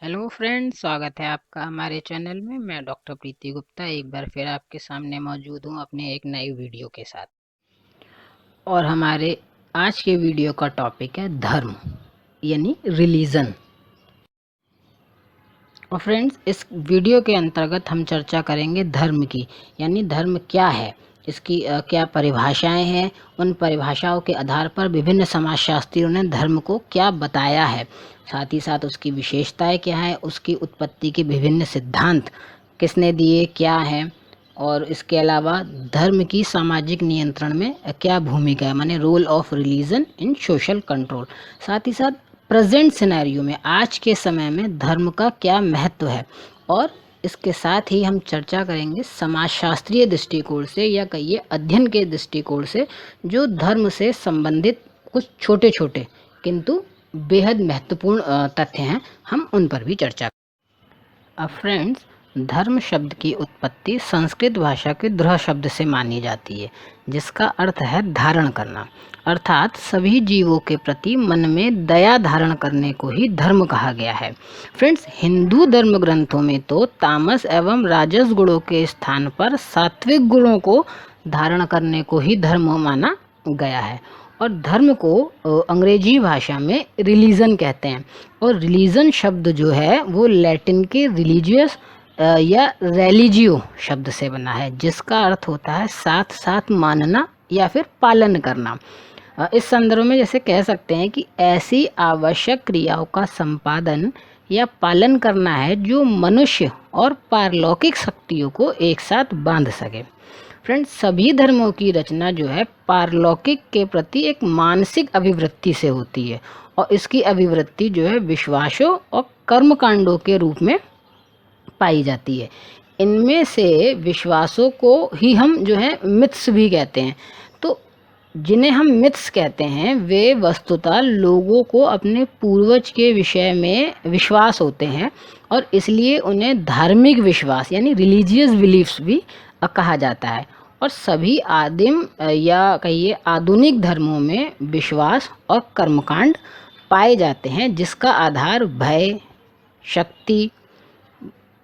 Hello friends, स्वागत है आपका हमारे चैनल में। मैं डॉक्टर प्रीति गुप्ता एक बार फिर आपके सामने मौजूद हूँ अपने एक नई वीडियो के साथ। और हमारे आज के वीडियो का टॉपिक है धर्म यानी रिलीजन। और फ्रेंड्स, इस वीडियो के अंतर्गत हम चर्चा करेंगे धर्म की, यानी धर्म क्या है, इसकी क्या परिभाषाएं हैं, उन परिभाषाओं के आधार पर विभिन्न समाजशास्त्रियों ने धर्म को क्या बताया है, साथ ही साथ उसकी विशेषताएं क्या है, उसकी उत्पत्ति के विभिन्न सिद्धांत किसने दिए, क्या है, और इसके अलावा धर्म की सामाजिक नियंत्रण में क्या भूमिका है, माने role of religion in social control. साथ ही साथ प्रेजेंट सिनेरियो में, आज के समय में धर्म का क्या महत्व है। और इसके साथ ही हम चर्चा करेंगे समाजशास्त्रीय दृष्टिकोण से या कहिए अध्ययन के दृष्टिकोण से जो धर्म से संबंधित कुछ छोटे छोटे किंतु बेहद महत्वपूर्ण तथ्य हैं, हम उन पर भी चर्चा। अब फ्रेंड्स, धर्म शब्द की उत्पत्ति संस्कृत भाषा के ध्रुव शब्द से मानी जाती है, जिसका अर्थ है धारण करना, अर्थात सभी जीवों के प्रति मन में दया धारण करने को ही धर्म कहा गया है। फ्रेंड्स, हिंदू धर्म ग्रंथों में तो तामस एवं राजस गुणों के स्थान पर सात्विक गुणों को धारण करने को ही धर्म माना गया है। और धर्म को अंग्रेजी भाषा में रिलीजन कहते हैं। और रिलीजन शब्द जो है वो लैटिन के रिलीजियस या रेलिजियो शब्द से बना है, जिसका अर्थ होता है साथ साथ मानना या फिर पालन करना। इस संदर्भ में जैसे कह सकते हैं कि ऐसी आवश्यक क्रियाओं का संपादन या पालन करना है जो मनुष्य और पारलौकिक शक्तियों को एक साथ बांध सके। फ्रेंड्स, सभी धर्मों की रचना जो है पारलौकिक के प्रति एक मानसिक अभिवृत्ति से होती है, और इसकी अभिवृत्ति जो है विश्वासों और कर्मकांडों के रूप में पाई जाती है। इनमें से विश्वासों को ही हम जो है मिथ्स भी कहते हैं। तो जिन्हें हम मिथ्स कहते हैं वे वस्तुतः लोगों को अपने पूर्वज के विषय में विश्वास होते हैं, और इसलिए उन्हें धार्मिक विश्वास यानी रिलीजियस बिलीफ्स भी कहा जाता है। और सभी आदिम या कहिए आधुनिक धर्मों में विश्वास और कर्मकांड पाए जाते हैं, जिसका आधार भय, शक्ति,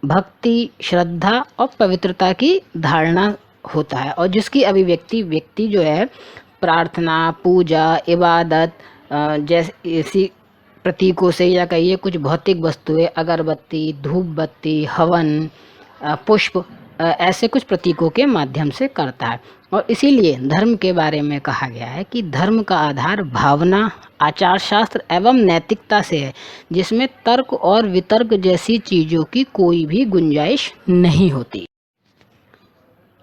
भक्ति, श्रद्धा और पवित्रता की धारणा होता है, और जिसकी अभिव्यक्ति व्यक्ति जो है प्रार्थना, पूजा, इबादत जैसी प्रतीकों से या कहिए कुछ भौतिक वस्तुएं, अगरबत्ती, धूप बत्ती, हवन, पुष्प, ऐसे कुछ प्रतीकों के माध्यम से करता है। और इसीलिए धर्म के बारे में कहा गया है कि धर्म का आधार भावना, आचार शास्त्र एवं नैतिकता से है, जिसमें तर्क और वितर्क जैसी चीज़ों की कोई भी गुंजाइश नहीं होती।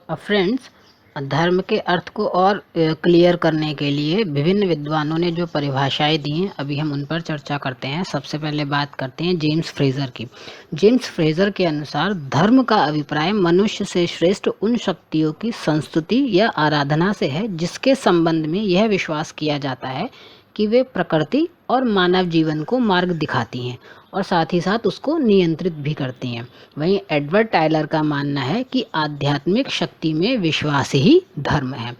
अब फ्रेंड्स, धर्म के अर्थ को और क्लियर करने के लिए विभिन्न विद्वानों ने जो परिभाषाएं दी हैं, अभी हम उन पर चर्चा करते हैं। सबसे पहले बात करते हैं जेम्स फ्रेजर की। जेम्स फ्रेजर के अनुसार धर्म का अभिप्राय मनुष्य से श्रेष्ठ उन शक्तियों की संस्तुति या आराधना से है जिसके संबंध में यह विश्वास किया जाता है कि वे प्रकृति और मानव जीवन को मार्ग दिखाती हैं और साथ ही साथ उसको नियंत्रित भी करती हैं। वहीं एडवर्ड टायलर का मानना है कि आध्यात्मिक शक्ति में विश्वास ही धर्म है।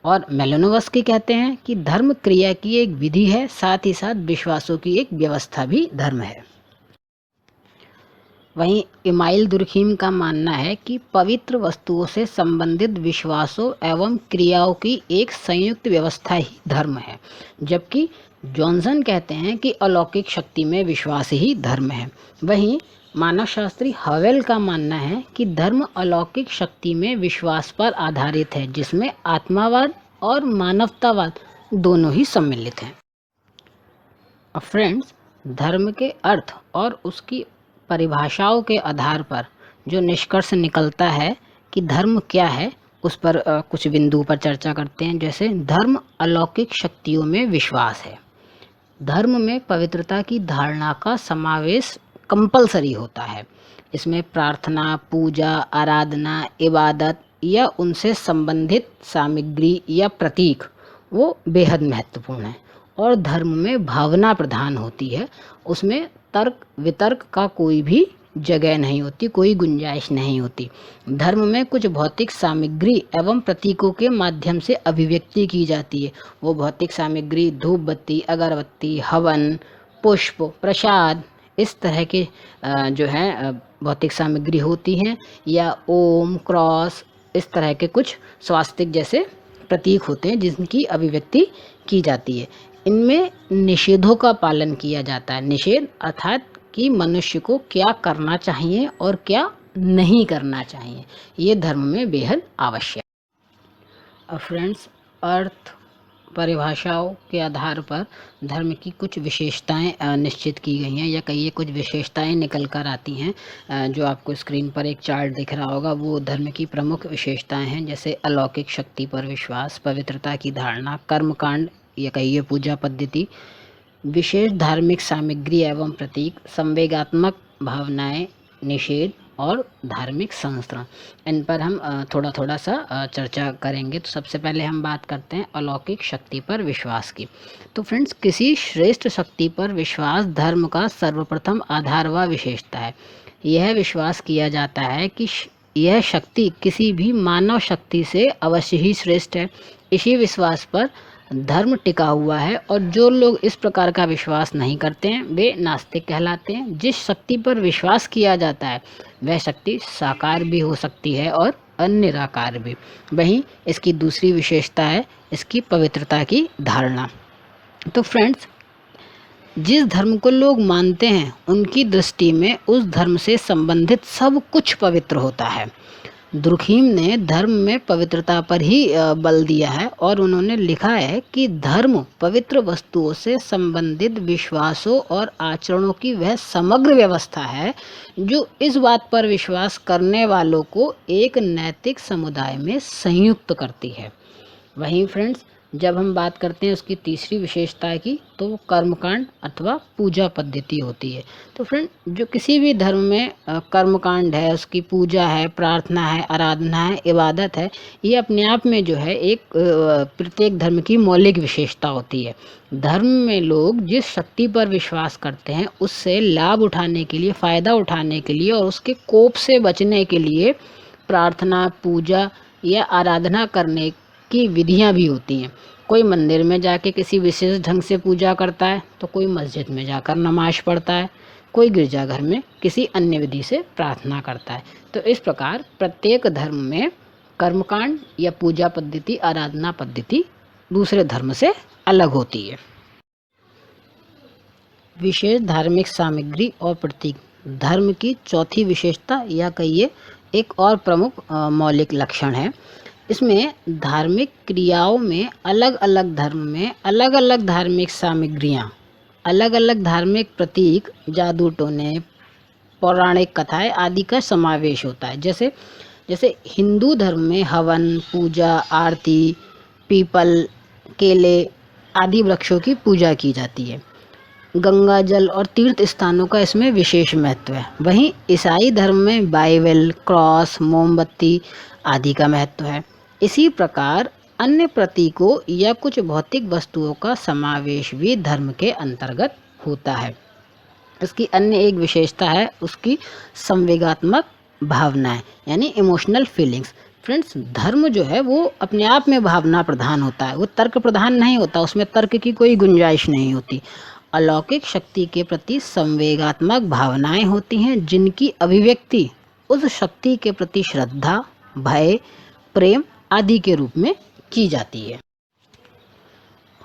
और मेलोनोवस्की कहते हैं कि धर्म क्रिया की एक विधि है, साथ ही साथ विश्वासों की एक व्यवस्था भी धर्म है। वहीं इमाइल दुर्खीम का मानना है कि पवित्र वस्तुओं से संबंधित विश्वासों एवं क्रियाओं की एक संयुक्त व्यवस्था ही धर्म है, जबकि जॉनसन कहते हैं कि अलौकिक शक्ति में विश्वास ही धर्म है। वहीं मानवशास्त्री हवेल का मानना है कि धर्म अलौकिक शक्ति में विश्वास पर आधारित है, जिसमें आत्मावाद और मानवतावाद दोनों ही सम्मिलित हैं। फ्रेंड्स, धर्म के अर्थ और उसकी परिभाषाओं के आधार पर जो निष्कर्ष निकलता है कि धर्म क्या है, उस पर कुछ बिंदु पर चर्चा करते हैं। जैसे धर्म अलौकिक शक्तियों में विश्वास है। धर्म में पवित्रता की धारणा का समावेश कंपलसरी होता है। इसमें प्रार्थना, पूजा, आराधना, इबादत या उनसे संबंधित सामग्री या प्रतीक वो बेहद महत्वपूर्ण है। और धर्म में भावना प्रधान होती है, उसमें तर्क वितर्क का कोई भी जगह नहीं होती, कोई गुंजाइश नहीं होती। धर्म में कुछ भौतिक सामग्री एवं प्रतीकों के माध्यम से अभिव्यक्ति की जाती है। वो भौतिक सामग्री धूप बत्ती, अगरबत्ती, हवन, पुष्प, प्रसाद इस तरह के जो है भौतिक सामग्री होती हैं, या ओम, क्रॉस, इस तरह के कुछ स्वास्तिक जैसे प्रतीक होते हैं जिनकी अभिव्यक्ति की जाती है। इनमें निषेधों का पालन किया जाता है। निषेध अर्थात कि मनुष्य को क्या करना चाहिए और क्या नहीं करना चाहिए, ये धर्म में बेहद आवश्यक। अब फ्रेंड्स, अर्थ परिभाषाओं के आधार पर धर्म की कुछ विशेषताएं निश्चित की गई हैं, या कहिए कुछ विशेषताएं निकल कर आती हैं। जो आपको स्क्रीन पर एक चार्ट दिख रहा होगा, वो धर्म की प्रमुख विशेषताएं हैं, जैसे अलौकिक शक्ति पर विश्वास, पवित्रता की धारणा, कर्मकांड या कहिए पूजा पद्धति, विशेष धार्मिक सामग्री एवं प्रतीक, संवेगात्मक भावनाएं, निषेध और धार्मिक संस्करण। इन पर हम थोड़ा थोड़ा सा चर्चा करेंगे। तो सबसे पहले हम बात करते हैं अलौकिक शक्ति पर विश्वास की। तो फ्रेंड्स, किसी श्रेष्ठ शक्ति पर विश्वास धर्म का सर्वप्रथम आधार व विशेषता है। यह विश्वास किया जाता है कि यह शक्ति किसी भी मानव शक्ति से अवश्य ही श्रेष्ठ है। इसी विश्वास पर धर्म टिका हुआ है, और जो लोग इस प्रकार का विश्वास नहीं करते हैं वे नास्तिक कहलाते हैं। जिस शक्ति पर विश्वास किया जाता है वह शक्ति साकार भी हो सकती है और अनिराकार भी। वहीं इसकी दूसरी विशेषता है इसकी पवित्रता की धारणा। तो फ्रेंड्स, जिस धर्म को लोग मानते हैं उनकी दृष्टि में उस धर्म से संबंधित सब कुछ पवित्र होता है। दुर्खीम ने धर्म में पवित्रता पर ही बल दिया है, और उन्होंने लिखा है कि धर्म पवित्र वस्तुओं से संबंधित विश्वासों और आचरणों की वह समग्र व्यवस्था है जो इस बात पर विश्वास करने वालों को एक नैतिक समुदाय में संयुक्त करती है। वहीं फ्रेंड्स, जब हम बात करते हैं उसकी तीसरी विशेषता की, तो वो कर्मकांड अथवा पूजा पद्धति होती है। तो फ्रेंड, जो किसी भी धर्म में कर्मकांड है, उसकी पूजा है, प्रार्थना है, आराधना है, इबादत है, ये अपने आप में जो है एक प्रत्येक धर्म की मौलिक विशेषता होती है। धर्म में लोग जिस शक्ति पर विश्वास करते हैं उससे लाभ उठाने के लिए, फ़ायदा उठाने के लिए और उसके कोप से बचने के लिए प्रार्थना, पूजा या आराधना करने की विधियां भी होती हैं। कोई मंदिर में जाके किसी विशेष ढंग से पूजा करता है, तो कोई मस्जिद में जाकर नमाज पढ़ता है, कोई गिरजाघर में किसी अन्य विधि से प्रार्थना करता है। तो इस प्रकार प्रत्येक धर्म में कर्मकांड या पूजा पद्धति, आराधना पद्धति दूसरे धर्म से अलग होती है। विशेष धार्मिक सामग्री और प्रतीक धर्म की चौथी विशेषता या कहिए एक और प्रमुख मौलिक लक्षण है। इसमें धार्मिक क्रियाओं में अलग अलग धर्म में अलग अलग धार्मिक सामग्रियाँ, अलग अलग धार्मिक प्रतीक, जादू टोने, पौराणिक कथाएं आदि का समावेश होता है। जैसे हिंदू धर्म में हवन, पूजा, आरती, पीपल, केले आदि वृक्षों की पूजा की जाती है। गंगा जल और तीर्थ स्थानों का इसमें विशेष महत्व है। वहीं ईसाई धर्म में बाइबल, क्रॉस, मोमबत्ती आदि का महत्व है। इसी प्रकार अन्य प्रतीकों या कुछ भौतिक वस्तुओं का समावेश भी धर्म के अंतर्गत होता है। इसकी अन्य एक विशेषता है उसकी संवेगात्मक भावनाएं, यानी इमोशनल फीलिंग्स। फ्रेंड्स, धर्म जो है वो अपने आप में भावना प्रधान होता है, वो तर्क प्रधान नहीं होता, उसमें तर्क की कोई गुंजाइश नहीं होती। अलौकिक शक्ति के प्रति संवेगात्मक भावनाएं होती हैं जिनकी अभिव्यक्ति उस शक्ति के प्रति श्रद्धा, भय, प्रेम आदि के रूप में की जाती है।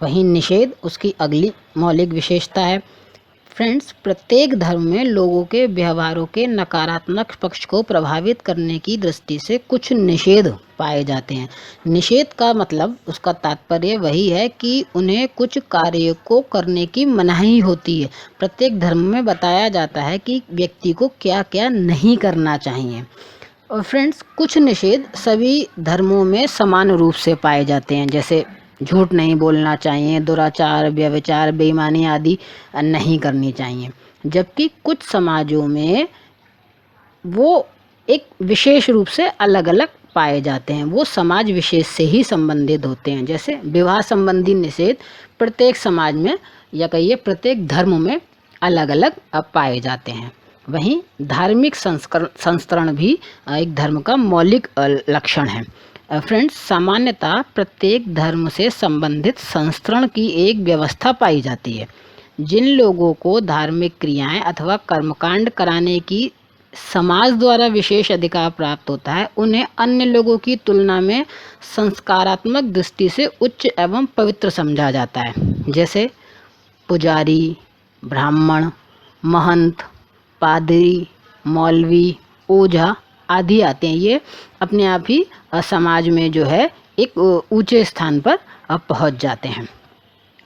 वहीं निषेध उसकी अगली मौलिक विशेषता है। फ्रेंड्स, प्रत्येक धर्म में लोगों के व्यवहारों के नकारात्मक पक्ष को प्रभावित करने की दृष्टि से कुछ निषेध पाए जाते हैं। निषेध का मतलब, उसका तात्पर्य वही है कि उन्हें कुछ कार्य को करने की मनाही होती है। प्रत्येक धर्म में बताया जाता है कि व्यक्ति को क्या क्या नहीं करना चाहिए। और फ्रेंड्स, कुछ निषेध सभी धर्मों में समान रूप से पाए जाते हैं, जैसे झूठ नहीं बोलना चाहिए, दुराचार, व्यभिचार, बेईमानी आदि नहीं करनी चाहिए। जबकि कुछ समाजों में वो एक विशेष रूप से अलग अलग पाए जाते हैं, वो समाज विशेष से ही संबंधित होते हैं। जैसे विवाह संबंधी निषेध प्रत्येक समाज में या कहिए प्रत्येक धर्म में अलग अलग पाए जाते हैं। वहीं धार्मिक संस्करण भी एक धर्म का मौलिक लक्षण है। फ्रेंड्स, सामान्यतः प्रत्येक धर्म से संबंधित संस्करण की एक व्यवस्था पाई जाती है। जिन लोगों को धार्मिक क्रियाएं अथवा कर्मकांड कराने की समाज द्वारा विशेष अधिकार प्राप्त होता है, उन्हें अन्य लोगों की तुलना में संस्कारात्मक दृष्टि से उच्च एवं पवित्र समझा जाता है। जैसे पुजारी, ब्राह्मण, महंत, पादरी, मौलवी, ओझा आदि आते हैं। ये अपने आप ही समाज में जो है एक ऊंचे स्थान पर पहुंच जाते हैं।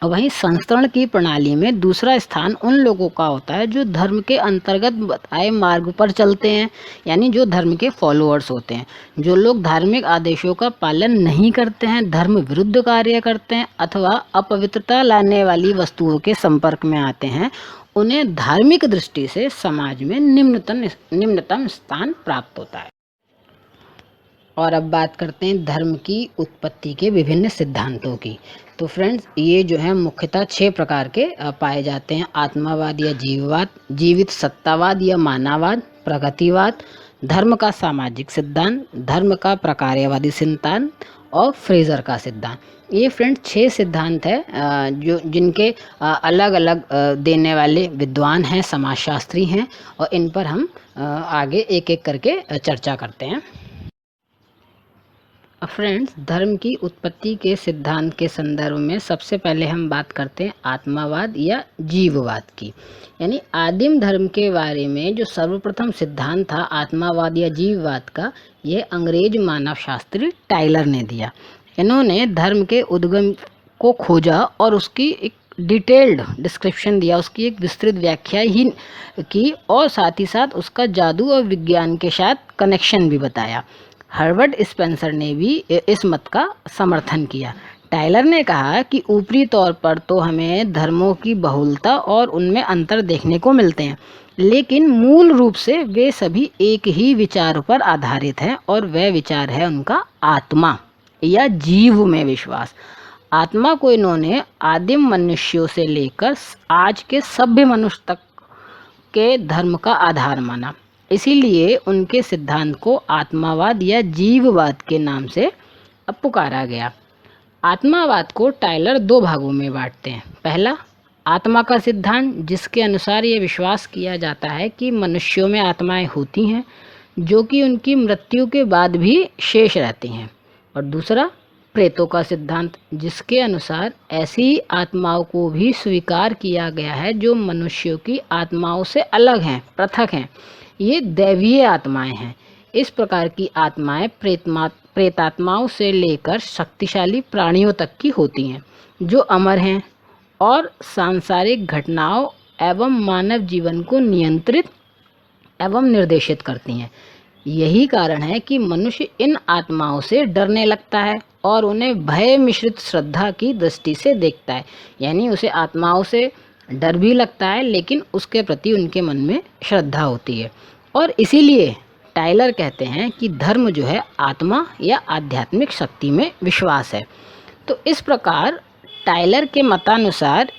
और वहीं संस्तरण की प्रणाली में दूसरा स्थान उन लोगों का होता है जो धर्म के अंतर्गत बताए मार्ग पर चलते हैं, यानी जो धर्म के फॉलोअर्स होते हैं। जो लोग धार्मिक आदेशों का पालन नहीं करते हैं, धर्म विरुद्ध कार्य करते हैं अथवा अपवित्रता लाने वाली वस्तुओं के संपर्क में आते हैं, उन्हें धार्मिक दृष्टि से समाज में निम्नतम स्थान प्राप्त होता है। और अब बात करते हैं धर्म की उत्पत्ति के विभिन्न सिद्धांतों की। तो फ्रेंड्स, ये जो है मुख्यतः 6 प्रकार के पाए जाते हैं। आत्मावाद या जीववाद, जीवित सत्तावाद या मानववाद, प्रगतिवाद, धर्म का सामाजिक सिद्धांत, धर्म का प्रकार्यवादी सिद्धांत और फ्रेजर का सिद्धांत। ये फ्रेंड्स 6 सिद्धांत है जो जिनके अलग अलग देने वाले विद्वान हैं, समाजशास्त्री हैं, और इन पर हम आगे एक एक करके चर्चा करते हैं। फ्रेंड्स, धर्म की उत्पत्ति के सिद्धांत के संदर्भ में सबसे पहले हम बात करते हैं आत्मावाद या जीववाद की। यानी आदिम धर्म के बारे में जो सर्वप्रथम सिद्धांत था आत्मावाद या जीववाद का, यह अंग्रेज मानवशास्त्री टाइलर ने दिया। इन्होंने धर्म के उद्गम को खोजा और उसकी एक डिटेल्ड डिस्क्रिप्शन दिया, उसकी एक विस्तृत व्याख्या ही की, और साथ ही साथ उसका जादू और विज्ञान के साथ कनेक्शन भी बताया। हर्बर्ट स्पेंसर ने भी इस मत का समर्थन किया। टाइलर ने कहा कि ऊपरी तौर पर तो हमें धर्मों की बहुलता और उनमें अंतर देखने को मिलते हैं, लेकिन मूल रूप से वे सभी एक ही विचार पर आधारित हैं, और वह विचार है उनका आत्मा या जीव में विश्वास। आत्मा को इन्होंने आदिम मनुष्यों से लेकर आज के सभ्य मनुष्य तक के धर्म का आधार माना। इसीलिए उनके सिद्धांत को आत्मावाद या जीववाद के नाम से पुकारा गया। आत्मावाद को टाइलर 2 भागों में बांटते हैं। पहला, आत्मा का सिद्धांत, जिसके अनुसार ये विश्वास किया जाता है कि मनुष्यों में आत्माएं होती हैं जो कि उनकी मृत्यु के बाद भी शेष रहती हैं। और दूसरा, प्रेतों का सिद्धांत, जिसके अनुसार ऐसी आत्माओं को भी स्वीकार किया गया है जो मनुष्यों की आत्माओं से अलग हैं, पृथक हैं। ये दैवीय आत्माएं हैं। इस प्रकार की आत्माएं प्रेतात्माओं से लेकर शक्तिशाली प्राणियों तक की होती हैं, जो अमर हैं और सांसारिक घटनाओं एवं मानव जीवन को नियंत्रित एवं निर्देशित करती हैं। यही कारण है कि मनुष्य इन आत्माओं से डरने लगता है और उन्हें भय मिश्रित श्रद्धा की दृष्टि से देखता है। यानी उसे आत्माओं से डर भी लगता है, लेकिन उसके प्रति उनके मन में श्रद्धा होती है। और इसीलिए टाइलर कहते हैं कि धर्म जो है आत्मा या आध्यात्मिक शक्ति में विश्वास है। तो इस प्रकार टाइलर के मतानुसार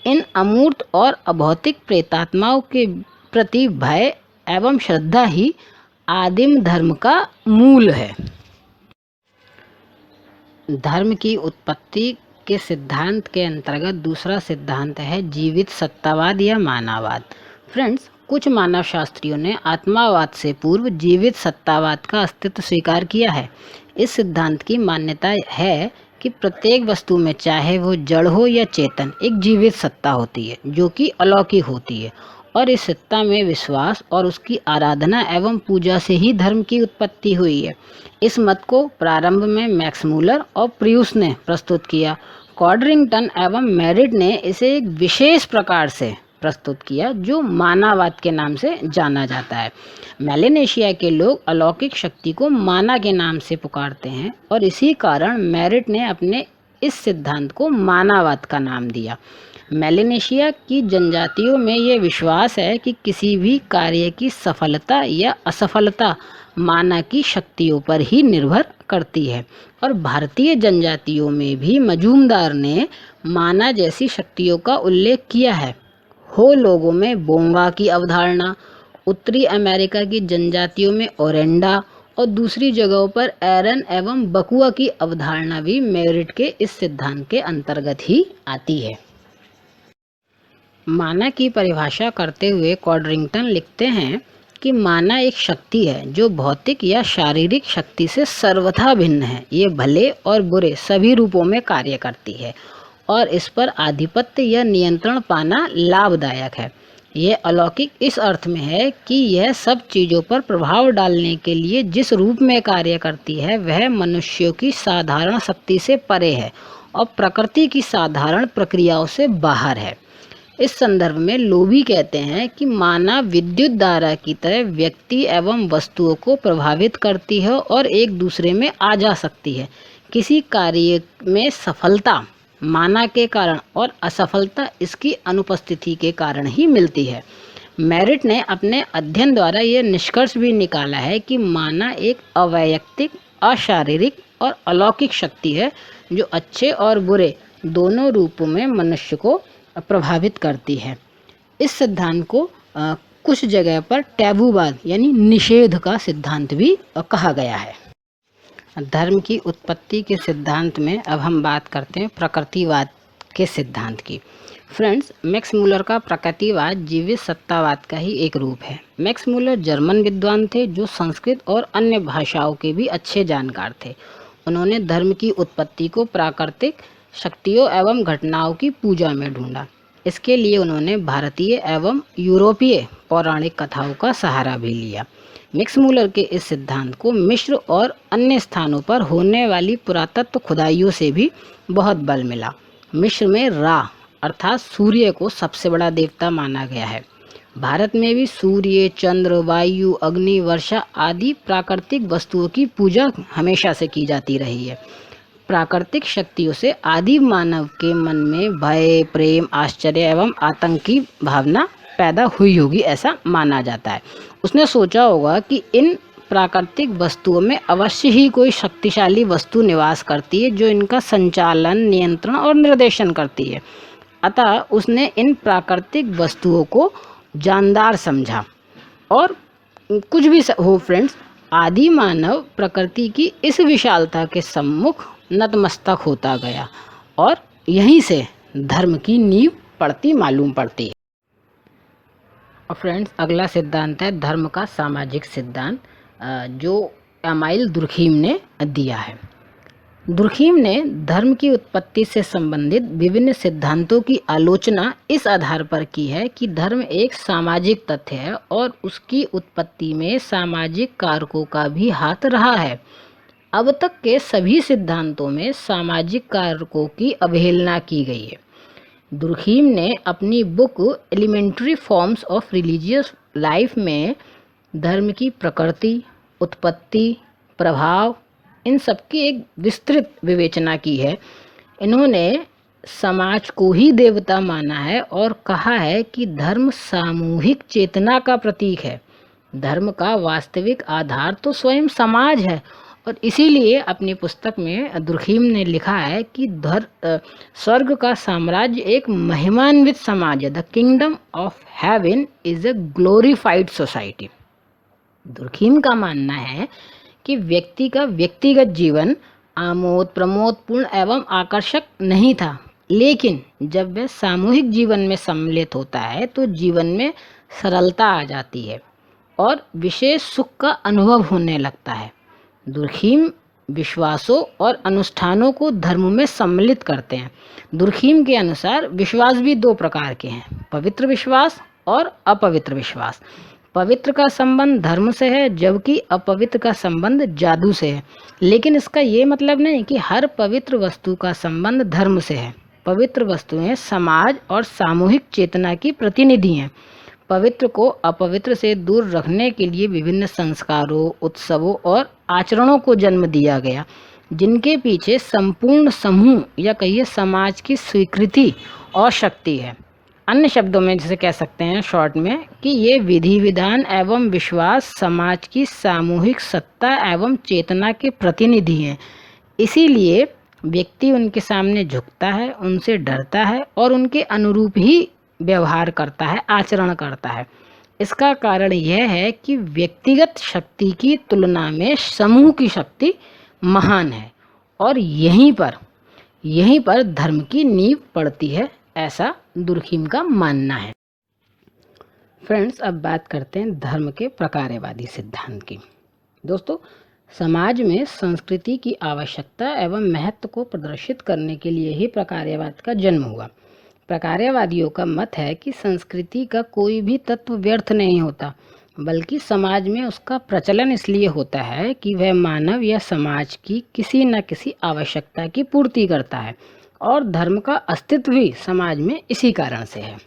इन अमूर्त और अभौतिक प्रेतात्माओं के प्रति भय एवं श्रद्धा ही आदिम धर्म का मूल है। धर्म की उत्पत्ति के सिद्धांत के अंतर्गत दूसरा सिद्धांत है जीवित सत्तावाद या मानववाद। फ्रेंड्स, कुछ मानवशास्त्रियों ने आत्मावाद से पूर्व जीवित सत्तावाद का अस्तित्व स्वीकार किया है। इस सिद्धांत की मान्यता है कि प्रत्येक वस्तु में, चाहे वो जड़ हो या चेतन, एक जीवित सत्ता होती है जो कि अलौकिक होती है, और इस सत्ता में विश्वास और उसकी आराधना एवं पूजा से ही धर्म की उत्पत्ति हुई है। इस मत को प्रारंभ में मैक्स मूलर और प्रियुस ने प्रस्तुत किया। कॉडरिंगटन एवं मेरिट ने इसे एक विशेष प्रकार से प्रस्तुत किया जो मानावाद के नाम से जाना जाता है। मेलेनेशिया के लोग अलौकिक शक्ति को माना के नाम से पुकारते हैं, और इसी कारण मेरिट ने अपने इस सिद्धांत को मानावाद का नाम दिया। मेलेनेशिया की जनजातियों में यह विश्वास है कि किसी भी कार्य की सफलता या असफलता माना की शक्तियों पर ही निर्भर करती है, और भारतीय जनजातियों में भी मजूमदार ने माना जैसी शक्तियों का उल्लेख किया है। हो लोगों में बोंगा की अवधारणा, उत्तरी अमेरिका की जनजातियों में ओरेंडा, और दूसरी जगहों पर एरन एवं बकुआ की अवधारणा भी मेरिट के इस सिद्धांत के अंतर्गत ही आती है। माना की परिभाषा करते हुए कॉडरिंगटन लिखते हैं कि माना एक शक्ति है जो भौतिक या शारीरिक शक्ति से सर्वथा भिन्न है। ये भले और बुरे सभी रूपों में कार्य करती है और इस पर आधिपत्य या नियंत्रण पाना लाभदायक है। यह अलौकिक इस अर्थ में है कि यह सब चीज़ों पर प्रभाव डालने के लिए जिस रूप में कार्य करती है वह मनुष्यों की साधारण शक्ति से परे है और प्रकृति की साधारण प्रक्रियाओं से बाहर है। इस संदर्भ में लोभी कहते हैं कि माना विद्युत धारा की तरह व्यक्ति एवं वस्तुओं को प्रभावित करती है और एक दूसरे में आ जा सकती है। किसी कार्य में सफलता माना के कारण और असफलता इसकी अनुपस्थिति के कारण ही मिलती है। मेरिट ने अपने अध्ययन द्वारा यह निष्कर्ष भी निकाला है कि माना एक अवैयक्तिक, अशारीरिक और अलौकिक शक्ति है जो अच्छे और बुरे दोनों रूपों में मनुष्य को प्रभावित करती है। इस सिद्धांत को कुछ जगह पर टैबूवाद यानी निषेध का सिद्धांत भी कहा गया है। धर्म की उत्पत्ति के सिद्धांत में अब हम बात करते हैं प्रकृतिवाद के सिद्धांत की। फ्रेंड्स, मैक्स मूलर का प्रकृतिवाद जीवित सत्तावाद का ही एक रूप है। मैक्स मूलर जर्मन विद्वान थे जो संस्कृत और अन्य भाषाओं के भी अच्छे जानकार थे। उन्होंने धर्म की उत्पत्ति को प्राकृतिक शक्तियों एवं घटनाओं की पूजा में ढूंढा। इसके लिए उन्होंने भारतीय एवं यूरोपीय पौराणिक कथाओं का सहारा भी लिया। मैक्स मूलर के इस सिद्धांत को मिस्र और अन्य स्थानों पर होने वाली पुरातत्व खुदाइयों से भी बहुत बल मिला। मिस्र में रा अर्थात सूर्य को सबसे बड़ा देवता माना गया है। भारत में भी सूर्य, चंद्र, वायु, अग्नि, वर्षा आदि प्राकृतिक वस्तुओं की पूजा हमेशा से की जाती रही है। प्राकृतिक शक्तियों से आदि मानव के मन में भय, प्रेम, आश्चर्य एवं आतंक की भावना पैदा हुई होगी, ऐसा माना जाता है। उसने सोचा होगा कि इन प्राकृतिक वस्तुओं में अवश्य ही कोई शक्तिशाली वस्तु निवास करती है जो इनका संचालन, नियंत्रण और निर्देशन करती है। अतः उसने इन प्राकृतिक वस्तुओं को जानदार समझा। और कुछ भी हो फ्रेंड्स, आदि मानव प्रकृति की इस विशालता के सम्मुख नतमस्तक होता गया और यहीं से धर्म की नींव पड़ती मालूम पड़ती है। और फ्रेंड्स, अगला सिद्धांत है धर्म का सामाजिक सिद्धांत, जो एमाइल दुर्खीम ने दिया है। दुर्खीम ने धर्म की उत्पत्ति से संबंधित विभिन्न सिद्धांतों की आलोचना इस आधार पर की है कि धर्म एक सामाजिक तथ्य है और उसकी उत्पत्ति में सामाजिक कारकों का भी हाथ रहा है। अब तक के सभी सिद्धांतों में सामाजिक कारकों की अवहेलना की गई है। दुर्खीम ने अपनी book Elementary Forms of Religious Life में धर्म की प्रकृति, उत्पत्ति, प्रभाव, इन सब की एक विस्तृत विवेचना की है। इन्होंने समाज को ही देवता माना है और कहा है कि धर्म सामूहिक चेतना का प्रतीक है। धर्म का वास्तविक आधार तो स्वयं समाज है और इसीलिए अपनी पुस्तक में दुर्खीम ने लिखा है कि स्वर्ग का साम्राज्य एक महिमान्वित समाज है। The kingdom of heaven is a glorified society. Durkheim का मानना है कि व्यक्ति का व्यक्तिगत जीवन आमोद प्रमोद पूर्ण एवं आकर्षक नहीं था, लेकिन जब वह सामूहिक जीवन में सम्मिलित होता है तो जीवन में सरलता आ जाती है और विशेष सुख का अनुभव होने लगता है। दुर्खीम विश्वासों और अनुष्ठानों को धर्म में सम्मिलित करते हैं। दुर्खीम के अनुसार विश्वास भी दो प्रकार के हैं, पवित्र विश्वास और अपवित्र विश्वास। पवित्र का संबंध धर्म से है जबकि अपवित्र का संबंध जादू से है। लेकिन इसका ये मतलब नहीं कि हर पवित्र वस्तु का संबंध धर्म से है। पवित्र वस्तुएं समाज और सामूहिक चेतना की प्रतिनिधि हैं। पवित्र को अपवित्र से दूर रखने के लिए विभिन्न संस्कारों, उत्सवों और आचरणों को जन्म दिया गया, जिनके पीछे संपूर्ण समूह या कहिए समाज की स्वीकृति और शक्ति है। अन्य शब्दों में जिसे कह सकते हैं शॉर्ट में कि ये विधि विधान एवं विश्वास समाज की सामूहिक सत्ता एवं चेतना के प्रतिनिधि हैं। इसीलिए व्यक्ति उनके सामने झुकता है, उनसे डरता है और उनके अनुरूप ही व्यवहार करता है, आचरण करता है। इसका कारण यह है कि व्यक्तिगत शक्ति की तुलना में समूह की शक्ति महान है और यहीं पर धर्म की नींव पड़ती है, ऐसा दुर्खीम का मानना है। फ्रेंड्स, अब बात करते हैं धर्म के प्रकार्यवादी सिद्धांत की। दोस्तों, समाज में संस्कृति की आवश्यकता एवं महत्व को प्रदर्शित करने के लिए ही प्रकार्यवाद का जन्म हुआ। प्रकार्यवादियों का मत है कि संस्कृति का कोई भी तत्व व्यर्थ नहीं होता, बल्कि समाज में उसका प्रचलन इसलिए होता है कि वह मानव या समाज की किसी न किसी आवश्यकता की पूर्ति करता है, और धर्म का अस्तित्व भी समाज में इसी कारण से है।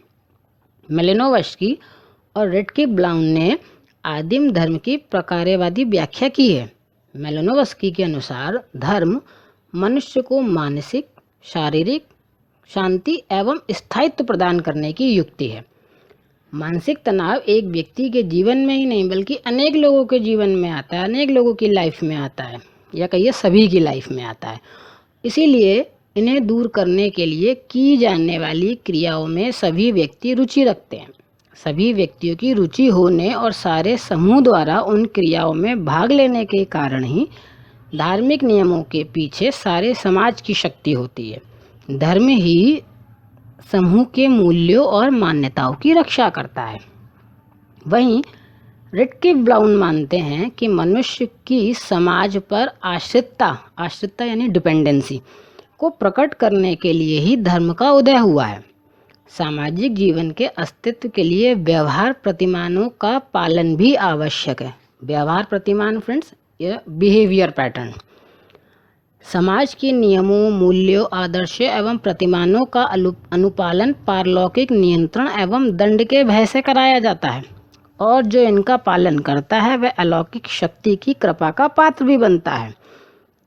मेलिनोवस्की और रिटकी ब्राउन ने आदिम धर्म की प्रकार्यवादी व्याख्या की है। मेलिनोवस्की के अनुसार धर्म मनुष्य को मानसिक, शारीरिक शांति एवं स्थायित्व प्रदान करने की युक्ति है। मानसिक तनाव एक व्यक्ति के जीवन में ही नहीं बल्कि अनेक लोगों के जीवन में आता है, अनेक लोगों की लाइफ में आता है, या कहिए सभी की लाइफ में आता है। इसीलिए इन्हें दूर करने के लिए की जाने वाली क्रियाओं में सभी व्यक्ति रुचि रखते हैं। सभी व्यक्तियों की रुचि होने और सारे समूह द्वारा उन क्रियाओं में भाग लेने के कारण ही धार्मिक नियमों के पीछे सारे समाज की शक्ति होती है। धर्म ही समूह के मूल्यों और मान्यताओं की रक्षा करता है। वहीं रिटकी ब्राउन मानते हैं कि मनुष्य की समाज पर आश्रितता यानी डिपेंडेंसी को प्रकट करने के लिए ही धर्म का उदय हुआ है। सामाजिक जीवन के अस्तित्व के लिए व्यवहार प्रतिमानों का पालन भी आवश्यक है। व्यवहार प्रतिमान फ्रेंड्स, यह बिहेवियर पैटर्न समाज के नियमों, मूल्यों, आदर्शों एवं प्रतिमानों का अनुपालन पारलौकिक नियंत्रण एवं दंड के भय से कराया जाता है, और जो इनका पालन करता है वह अलौकिक शक्ति की कृपा का पात्र भी बनता है।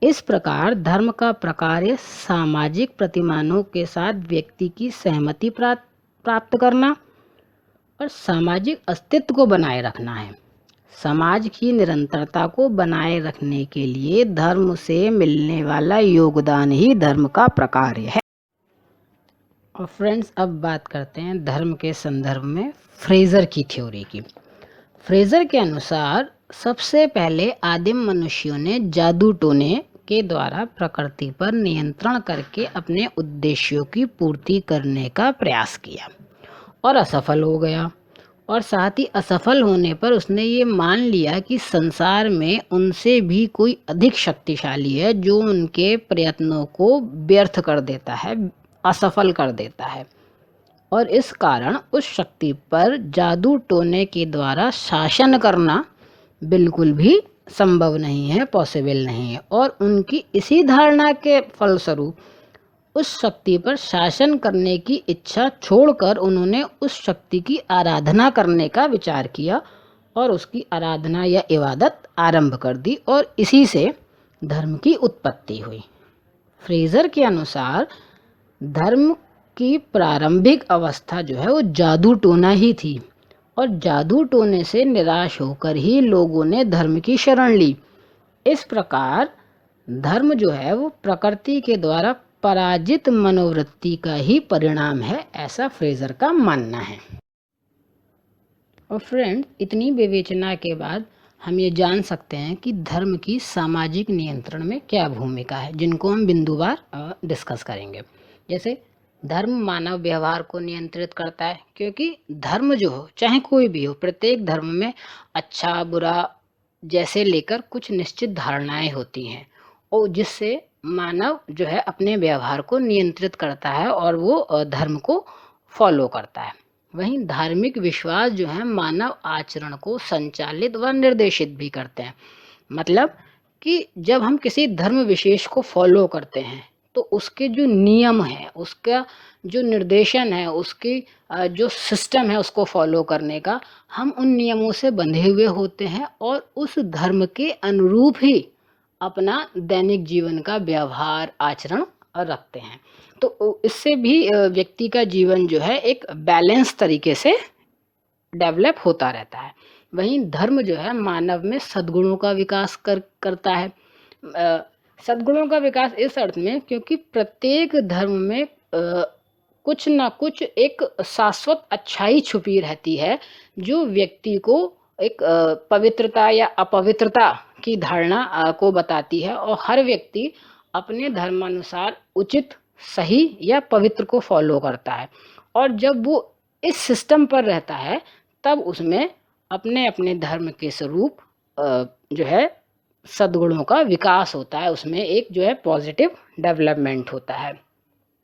इस प्रकार धर्म का प्रकार्य सामाजिक प्रतिमानों के साथ व्यक्ति की सहमति प्राप्त करना और सामाजिक अस्तित्व को बनाए रखना है। समाज की निरंतरता को बनाए रखने के लिए धर्म से मिलने वाला योगदान ही धर्म का प्रकार्य है। और फ्रेंड्स, अब बात करते हैं धर्म के संदर्भ में फ्रेजर की थ्योरी की। फ्रेजर के अनुसार सबसे पहले आदिम मनुष्यों ने जादू टोने के द्वारा प्रकृति पर नियंत्रण करके अपने उद्देश्यों की पूर्ति करने का प्रयास किया और असफल हो गया, और साथ ही असफल होने पर उसने ये मान लिया कि संसार में उनसे भी कोई अधिक शक्तिशाली है जो उनके प्रयत्नों को व्यर्थ कर देता है, असफल कर देता है, और इस कारण उस शक्ति पर जादू टोने के द्वारा शासन करना बिल्कुल भी संभव नहीं है, पॉसिबल नहीं है। और उनकी इसी धारणा के फलस्वरूप उस शक्ति पर शासन करने की इच्छा छोड़कर उन्होंने उस शक्ति की आराधना करने का विचार किया और उसकी आराधना या इबादत आरंभ कर दी, और इसी से धर्म की उत्पत्ति हुई। फ्रेजर के अनुसार धर्म की प्रारंभिक अवस्था जो है वो जादू टोना ही थी, और जादू टोने से निराश होकर ही लोगों ने धर्म की शरण ली। इस प्रकार धर्म जो है वो प्रकृति के द्वारा पराजित मनोवृत्ति का ही परिणाम है, ऐसा फ्रेजर का मानना है। और फ्रेंड, इतनी विवेचना के बाद हम ये जान सकते हैं कि धर्म की सामाजिक नियंत्रण में क्या भूमिका है, जिनको हम बिंदुवार डिस्कस करेंगे। जैसे धर्म मानव व्यवहार को नियंत्रित करता है, क्योंकि धर्म जो हो चाहे कोई भी हो, प्रत्येक धर्म में अच्छा बुरा जैसे लेकर कुछ निश्चित धारणाएं होती हैं, और जिससे मानव जो है अपने व्यवहार को नियंत्रित करता है और वो धर्म को फॉलो करता है। वहीं धार्मिक विश्वास जो है मानव आचरण को संचालित व निर्देशित भी करते हैं। मतलब कि जब हम किसी धर्म विशेष को फॉलो करते हैं तो उसके जो नियम है, उसका जो निर्देशन है, उसकी जो सिस्टम है उसको फॉलो करने का, हम उन नियमों से बंधे हुए होते हैं और उस धर्म के अनुरूप ही अपना दैनिक जीवन का व्यवहार आचरण रखते हैं। तो इससे भी व्यक्ति का जीवन जो है एक बैलेंस तरीके से डेवलप होता रहता है। वहीं धर्म जो है मानव में सद्गुणों का विकास करता है। सद्गुणों का विकास इस अर्थ में क्योंकि प्रत्येक धर्म में कुछ ना कुछ एक शाश्वत अच्छाई छुपी रहती है जो व्यक्ति को एक पवित्रता या अपवित्रता की धारणा को बताती है, और हर व्यक्ति अपने धर्मानुसार उचित सही या पवित्र को फॉलो करता है। और जब वो इस सिस्टम पर रहता है तब उसमें अपने अपने धर्म के स्वरूप जो है सद्गुणों का विकास होता है, उसमें एक जो है पॉजिटिव डेवलपमेंट होता है।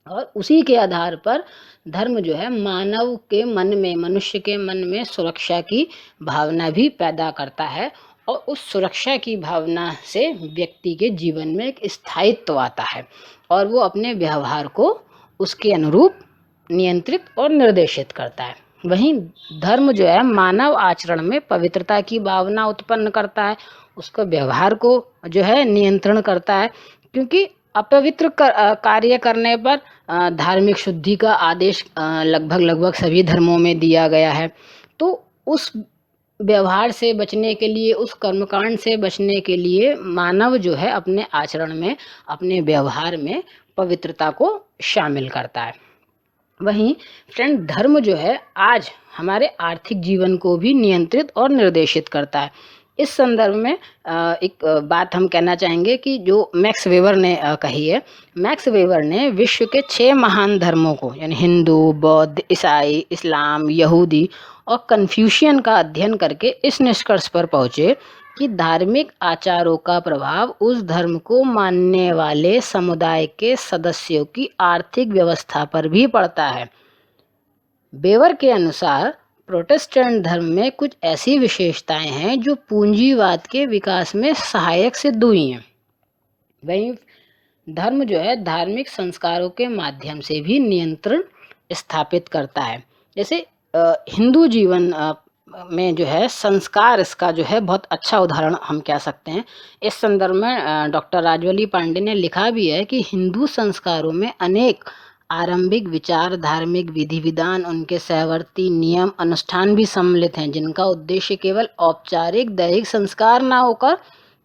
और उसी के आधार पर धर्म जो है मानव के मन में, मनुष्य के मन में सुरक्षा की भावना भी पैदा करता है, और उस सुरक्षा की भावना से व्यक्ति के जीवन में एक स्थायित्व आता है और वो अपने व्यवहार को उसके अनुरूप नियंत्रित और निर्देशित करता है। वहीं धर्म जो है मानव आचरण में पवित्रता की भावना उत्पन्न करता है, उसको व्यवहार को जो है नियंत्रण करता है, क्योंकि अपवित्र कार्य करने पर धार्मिक शुद्धि का आदेश लगभग लगभग सभी धर्मों में दिया गया है। तो उस व्यवहार से बचने के लिए, उस कर्मकांड से बचने के लिए मानव जो है अपने आचरण में, अपने व्यवहार में पवित्रता को शामिल करता है। वहीं फ्रेंड धर्म जो है आज हमारे आर्थिक जीवन को भी नियंत्रित और निर्देशित करता है। इस संदर्भ में एक बात हम कहना चाहेंगे कि जो मैक्स वेबर ने कही है। मैक्स वेबर ने विश्व के 6 महान धर्मों को, यानी हिंदू, बौद्ध, ईसाई, इस्लाम, यहूदी और कन्फ्यूशियन का अध्ययन करके इस निष्कर्ष पर पहुँचे कि धार्मिक आचारों का प्रभाव उस धर्म को मानने वाले समुदाय के सदस्यों की आर्थिक व्यवस्था पर भी पड़ता है। वेबर के अनुसार प्रोटेस्टेंट धर्म में कुछ ऐसी विशेषताएं हैं जो पूंजीवाद के विकास में सहायक सिद्ध हुई हैं। वहीं धर्म जो है धार्मिक संस्कारों के माध्यम से भी नियंत्रण स्थापित करता है। जैसे हिंदू जीवन में जो है संस्कार, इसका जो है बहुत अच्छा उदाहरण हम कह सकते हैं। इस संदर्भ में डॉक्टर राजवली पांडे ने लिखा भी है कि हिंदू संस्कारों में अनेक आरंभिक विचार, धार्मिक विधि विधान, उनके सहवर्ती नियम, अनुष्ठान भी सम्मिलित हैं, जिनका उद्देश्य केवल औपचारिक दैहिक संस्कार ना होकर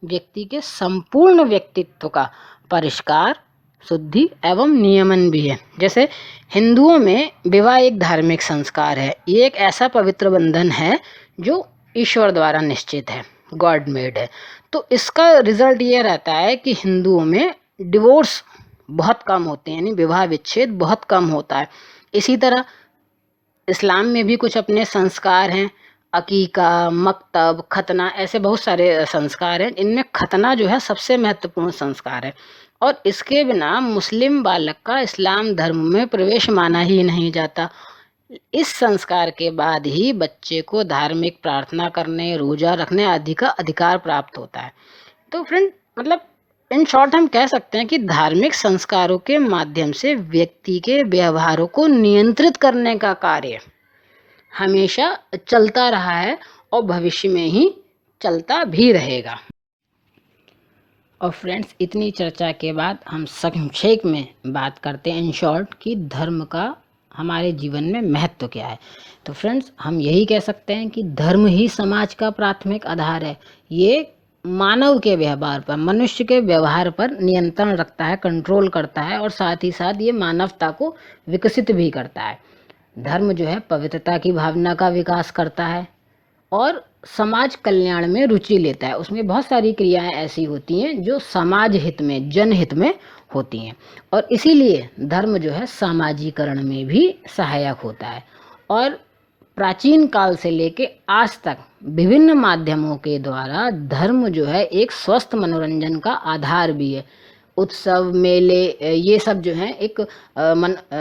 व्यक्ति के संपूर्ण व्यक्तित्व का परिष्कार, शुद्धि एवं नियमन भी है। जैसे हिंदुओं में विवाह एक धार्मिक संस्कार है। ये एक ऐसा पवित्र बंधन है जो ईश्वर द्वारा निश्चित है, गॉड मेड है। तो इसका रिजल्ट ये रहता है कि हिंदुओं में डिवोर्स बहुत कम होते हैं, यानी विवाह विच्छेद बहुत कम होता है। इसी तरह इस्लाम में भी कुछ अपने संस्कार हैं, अकीका, मक्तब, खतना, ऐसे बहुत सारे संस्कार हैं। इनमें खतना जो है सबसे महत्वपूर्ण संस्कार है, और इसके बिना मुस्लिम बालक का इस्लाम धर्म में प्रवेश माना ही नहीं जाता। इस संस्कार के बाद ही बच्चे को धार्मिक प्रार्थना करने, रोजा रखने आदि का अधिकार प्राप्त होता है। तो फ्रेंड मतलब इन शॉर्ट हम कह सकते हैं कि धार्मिक संस्कारों के माध्यम से व्यक्ति के व्यवहारों को नियंत्रित करने का कार्य हमेशा चलता रहा है और भविष्य में ही चलता भी रहेगा। और फ्रेंड्स इतनी चर्चा के बाद हम संक्षेप में बात करते हैं इन शॉर्ट कि धर्म का हमारे जीवन में महत्व क्या है। तो फ्रेंड्स हम यही कह सकते हैं कि धर्म ही समाज का प्राथमिक आधार है। ये मानव के व्यवहार पर, मनुष्य के व्यवहार पर नियंत्रण रखता है, कंट्रोल करता है, और साथ ही साथ ये मानवता को विकसित भी करता है। धर्म जो है पवित्रता की भावना का विकास करता है और समाज कल्याण में रुचि लेता है। उसमें बहुत सारी क्रियाएं ऐसी होती हैं जो समाज हित में, जनहित में होती हैं, और इसीलिए धर्म जो है सामाजिकरण में भी सहायक होता है। और प्राचीन काल से लेके आज तक विभिन्न माध्यमों के द्वारा धर्म जो है एक स्वस्थ मनोरंजन का आधार भी है। उत्सव, मेले, ये सब जो हैं एक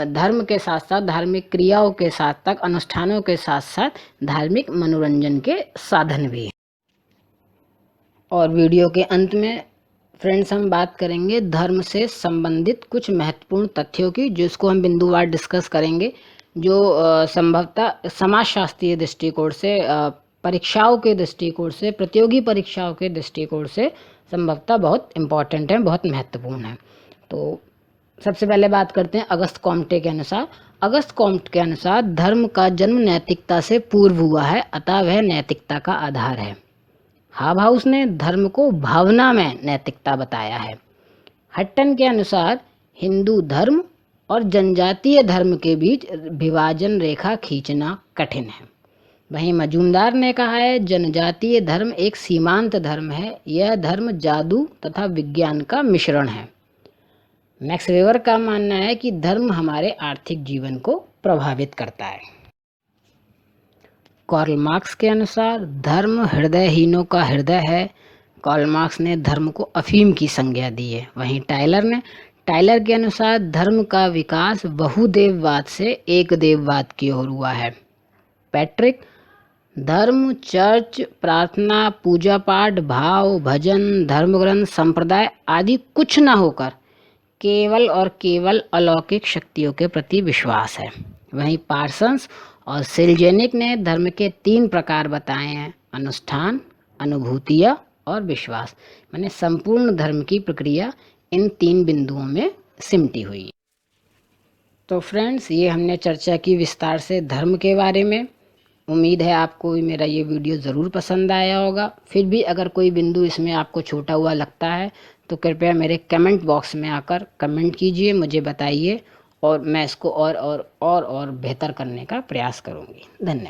धर्म के साथ साथ, धार्मिक क्रियाओं के साथ साथ, अनुष्ठानों के साथ साथ धार्मिक मनोरंजन के साधन भी हैं। और वीडियो के अंत में फ्रेंड्स हम बात करेंगे धर्म से संबंधित कुछ महत्वपूर्ण तथ्यों की, जिसको हम बिंदुवार डिस्कस करेंगे, जो संभवतः समाजशास्त्रीय दृष्टिकोण से, परीक्षाओं के दृष्टिकोण से, प्रतियोगी परीक्षाओं के दृष्टिकोण से संभवतः बहुत इम्पॉर्टेंट है, बहुत महत्वपूर्ण है। तो सबसे पहले बात करते हैं अगस्त कॉम्टे के अनुसार। अगस्त कॉम्टे के अनुसार धर्म का जन्म नैतिकता से पूर्व हुआ है, अतः वह नैतिकता का आधार है। हाबहाउस ने धर्म को भावना में नैतिकता बताया है। हट्टन के अनुसार हिंदू धर्म और जनजातीय धर्म के बीच विभाजन रेखा खींचना कठिन है। वहीं मजूमदार ने कहा है जनजातीय धर्म एक सीमांत धर्म है, यह धर्म जादू तथा विज्ञान का मिश्रण है। मैक्स वेबर का मानना है कि धर्म हमारे आर्थिक जीवन को प्रभावित करता है। कार्ल मार्क्स के अनुसार धर्म हृदयहीनों का हृदय है। कार्ल मार्क्स ने धर्म को अफीम की संज्ञा दी है। वहीं टाइलर के अनुसार धर्म का विकास बहुदेववाद से एक देववाद की ओर हुआ है। पैट्रिक, धर्म, चर्च, प्रार्थना, पूजा पाठ, भाव, भजन, धर्मग्रंथ, संप्रदाय आदि कुछ न होकर केवल और केवल अलौकिक शक्तियों के प्रति विश्वास है। वहीं पार्सन्स और सिलजेनिक ने धर्म के 3 प्रकार बताए हैं: अनुष्ठान, अनुभूतियाँ और विश्वास। माने संपूर्ण धर्म की प्रक्रिया इन 3 बिंदुओं में सिमटी हुई है। तो फ्रेंड्स, ये हमने चर्चा की विस्तार से धर्म के बारे में। उम्मीद है आपको मेरा ये वीडियो ज़रूर पसंद आया होगा। फिर भी अगर कोई बिंदु इसमें आपको छोटा हुआ लगता है तो कृपया मेरे कमेंट बॉक्स में आकर कमेंट कीजिए, मुझे बताइए और मैं इसको और बेहतर करने का प्रयास करूँगी। धन्यवाद।